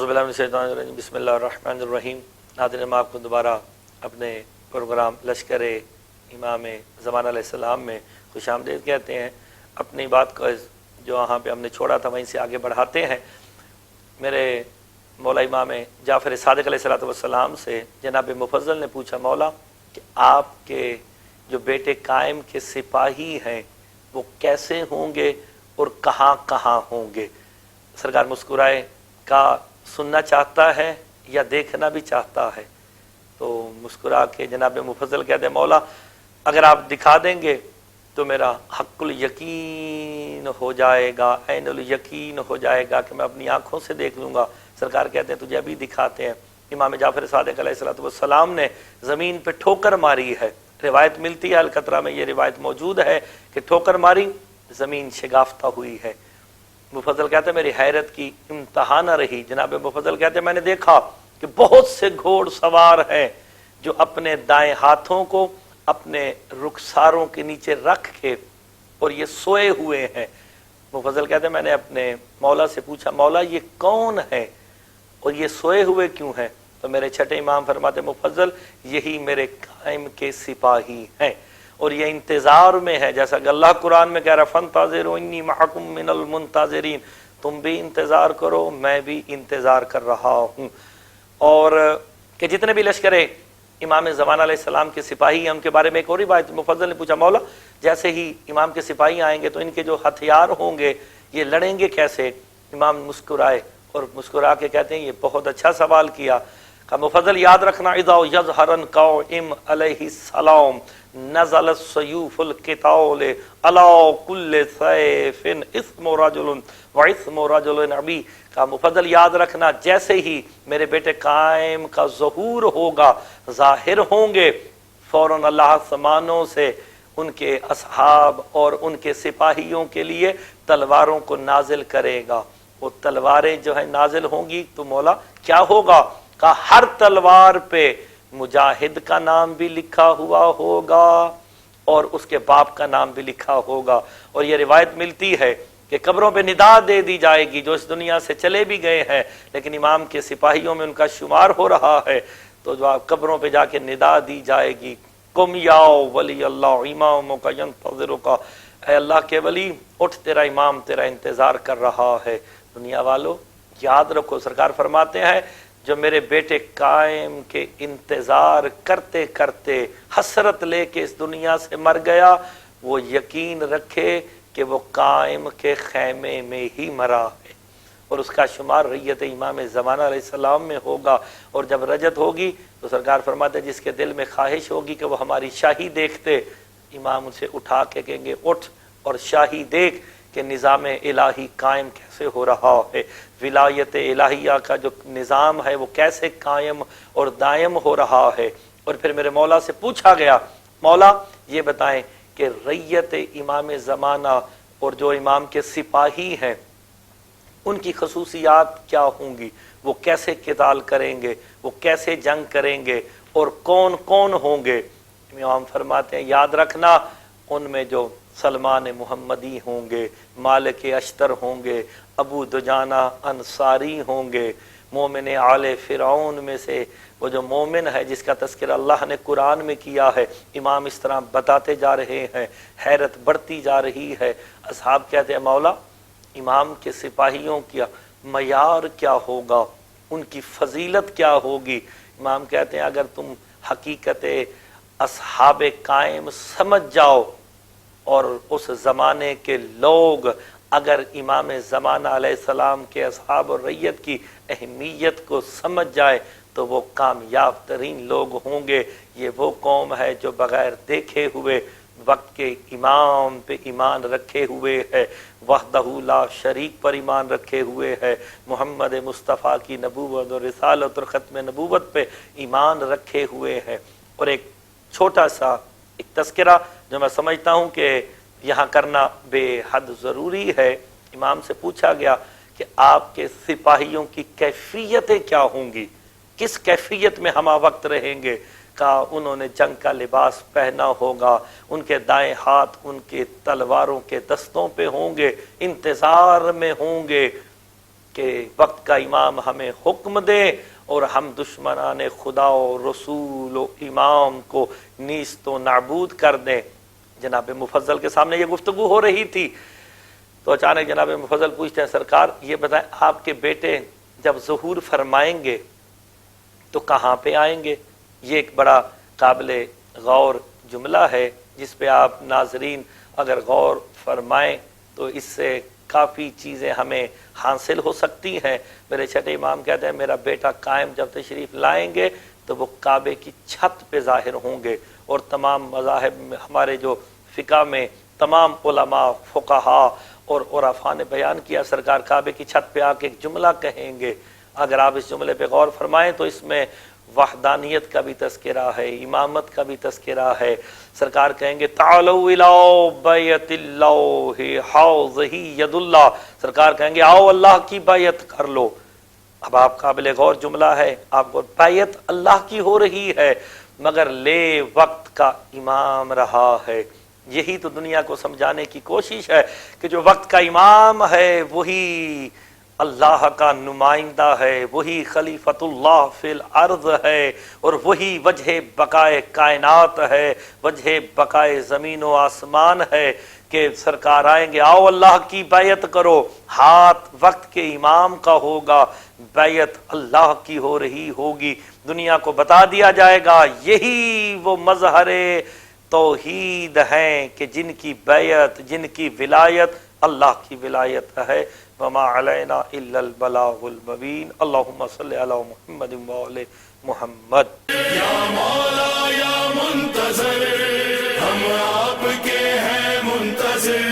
बिस्मिल्लाहिर्रहमानिर्रहीम। नाज़रीन, हम आपको दोबारा अपने प्रोग्राम लश्कर इमाम ज़मान अलैहिस्सलाम में खुशामदीद कहते हैं। अपनी बात को जो वहाँ पे हमने छोड़ा था वहीं से आगे बढ़ाते हैं। मेरे मौला इमाम जाफ़र सादिक़ अलैहिस्सलाम से जनाब मुफज़्ज़ल ने पूछा, मौला कि आपके जो बेटे कायम के सिपाही हैं वो कैसे होंगे और कहाँ कहाँ होंगे। सरकार मुस्कुराए, का सुनना चाहता है या देखना भी चाहता है। तो मुस्कुरा के जनाब मुफज़्ज़ल कहते हैं, मौला अगर आप दिखा देंगे तो मेरा हक़्क़ुल यकीन हो जाएगा, ऐनुल यकीन हो जाएगा कि मैं अपनी आँखों से देख लूँगा। सरकार कहते हैं तुझे अभी दिखाते हैं। इमाम जाफ़र सादिक़ अलैहिस्सलाम ने ज़मीन पे ठोकर मारी है। रिवायत मिलती है, अल-कतरा में ये रिवायत मौजूद है कि ठोकर मारी, ज़मीन शगाफ्ता हुई है। मुफज़्ज़ल कहते हैं मेरी हैरत की इंतहा न रही। जनाब मुफज़्ज़ल कहते हैं मैंने देखा कि बहुत से घोड़ सवार हैं जो अपने दाएं हाथों को अपने रुखसारों के नीचे रख के और ये सोए हुए हैं। मुफज़्ज़ल कहते हैं मैंने अपने मौला से पूछा, मौला ये कौन है और ये सोए हुए क्यों हैं। तो मेरे छठे इमाम फरमाते, मुफज़्ज़ल यही मेरे कायम के सिपाही हैं और ये इंतज़ार में है। जैसा कि अल्लाह कुरान में कह रहा, फ़ंताज़िरू इन्नी मअकुम मिनल मुंतज़िरीन, तुम भी इंतज़ार करो मैं भी इंतज़ार कर रहा हूँ। और कि जितने भी लश्करे इमाम ज़मान अलैहिस्सलाम के सिपाही हैं उनके बारे में एक और रिवायत मुफज़्ज़ल ने पूछा, मौला जैसे ही इमाम के सिपाही आएंगे तो इनके जो हथियार होंगे ये लड़ेंगे कैसे। इमाम मुस्कुराए और मुस्कुरा के कहते हैं ये बहुत अच्छा सवाल किया। का मुफज़्ज़ल याद रखना, इज़ा यज़हरन क़ाइम अलैहिस्सलाम नज़ल सयूफ़ुल क़िताल अला कुल्लि सैफ़िन इस्मु रजुलिन व इस्मु रजुलिन अबी। का मुफज़्ज़ल याद रखना, जैसे ही मेरे बेटे कायम का ज़हूर होगा, ज़ाहिर होंगे, फ़ौरन अल्लाह आसमानों से उनके असहाब और उनके सिपाहियों के लिए तलवारों को नाजिल करेगा। वो तलवारें जो है नाजिल होंगी तो मौला क्या होगा। का हर तलवार पे मुजाहिद का नाम भी लिखा हुआ होगा और उसके बाप का नाम भी लिखा होगा। और ये रिवायत मिलती है कि कब्रों पे निदा दे दी जाएगी, जो इस दुनिया से चले भी गए हैं लेकिन इमाम के सिपाहियों में उनका शुमार हो रहा है, तो जो कब्रों पे जाके निदा दी जाएगी, कुम याओ वली अल्लाह इमामुका यंतज़िरुका, ऐ अल्लाह के वली उठ, तेरा इमाम तेरा इंतजार कर रहा है। दुनिया वालों याद रखो, सरकार फरमाते हैं जो मेरे बेटे कायम के इंतजार करते करते हसरत लेके इस दुनिया से मर गया, वो यकीन रखे कि वो कायम के खैमे में ही मरा है और उसका शुमार रैयत इमाम ज़मान अलैहिस्सलाम में होगा। और जब रजत होगी तो सरकार फरमाते जिसके दिल में ख्वाहिश होगी कि वो हमारी शाही देखते, इमाम उसे उठा के कहेंगे उठ और शाही देख कि निज़ाम इलाही कायम कैसे हो रहा है, विलायत इलाहिया का जो निज़ाम है वो कैसे कायम और दायम हो रहा है। और फिर मेरे मौला से पूछा गया, मौला ये बताएं कि रैयत इमाम ज़माना और जो इमाम के सिपाही हैं उनकी खसूसियात क्या होंगी, वो कैसे किताल करेंगे, वो कैसे जंग करेंगे और कौन कौन होंगे। इमाम फरमाते हैं याद रखना, उनमें जो सलमान मुहम्मदी होंगे, मालिक अश्तर होंगे, अबू दुजाना अंसारी होंगे, मोमिन आले फ़िरौन में से वो जो मोमिन है जिसका तज़किरा अल्लाह ने कुरान में किया है। इमाम इस तरह बताते जा रहे हैं, हैरत बढ़ती जा रही है। असहाब कहते हैं मौला इमाम के सिपाहियों का मयार क्या होगा, उनकी फजीलत क्या होगी। इमाम कहते हैं अगर तुम हकीकत असहाब कायम समझ जाओ और उस ज़माने के लोग अगर इमाम ज़माना अलैहिस्सलाम के असहाब और रैयत की अहमियत को समझ जाए तो वो कामयाब तरीन लोग होंगे। ये वो कौम है जो बग़ैर देखे हुए वक्त के इमाम पे ईमान रखे हुए है, वहदहू ला शरीक पर ईमान रखे हुए है, मोहम्मद मुस्तफ़ा की नबूवत और रिसालत और ख़त्म नबूवत पे ईमान रखे हुए हैं। और एक छोटा सा एक तज़किरा जो मैं समझता हूँ कि यहाँ करना बेहद ज़रूरी है। इमाम से पूछा गया कि आपके सिपाहियों की कैफियतें क्या होंगी, किस कैफियत में हम वक्त रहेंगे। का उन्होंने जंग का लिबास पहना होगा, उनके दाएं हाथ उनके तलवारों के दस्तों पे होंगे, इंतज़ार में होंगे کہ وقت کا امام ہمیں حکم دے اور ہم دشمنان خدا و رسول و امام کو نیست و نابود کر دیں۔ جناب مفضل کے سامنے یہ گفتگو ہو رہی تھی تو اچانک جناب مفضل پوچھتے ہیں سرکار یہ بتائیں آپ کے بیٹے جب ظہور فرمائیں گے تو کہاں پہ آئیں گے؟ یہ ایک بڑا قابل غور جملہ ہے جس پہ آپ ناظرین اگر غور فرمائیں تو اس سے کافی چیزیں ہمیں حاصل ہو سکتی ہیں۔ میرے چھٹے امام کہتے ہیں میرا بیٹا قائم جب تشریف لائیں گے تو وہ کعبے کی چھت پہ ظاہر ہوں گے، اور تمام مذاہب میں ہمارے جو فقہ میں تمام علماء فقہا اور عرفاء نے بیان کیا سرکار کعبے کی چھت پہ آ کے ایک جملہ کہیں گے۔ اگر آپ اس جملے پہ غور فرمائیں تو اس میں وحدانیت کا بھی تذکرہ ہے، امامت کا بھی تذکرہ ہے۔ سرکار کہیں گے تعالوا الی بیت اللہ حوضہ ید اللہ، سرکار کہیں گے آؤ اللہ کی بیعت کر لو۔ اب آپ قابل غور جملہ ہے، آپ کو بیعت اللہ کی ہو رہی ہے مگر لے وقت کا امام رہا ہے۔ یہی تو دنیا کو سمجھانے کی کوشش ہے کہ جو وقت کا امام ہے وہی اللہ کا نمائندہ ہے، وہی خلیفۃ اللہ فی الارض ہے، اور وہی وجہ بقائے کائنات ہے، وجہ بقائے زمین و آسمان ہے کہ سرکار آئیں گے آؤ اللہ کی بیعت کرو، ہاتھ وقت کے امام کا ہوگا، بیعت اللہ کی ہو رہی ہوگی۔ دنیا کو بتا دیا جائے گا یہی وہ مظہر توحید ہیں کہ جن کی بیعت جن کی ولایت اللہ کی ولایت ہے۔ وما علینا الا البلاغ المبین۔ اللہم صلی علی محمد وعلی محمد۔ یا مولا یا منتظر ہم آپ کے ہیں منتظر،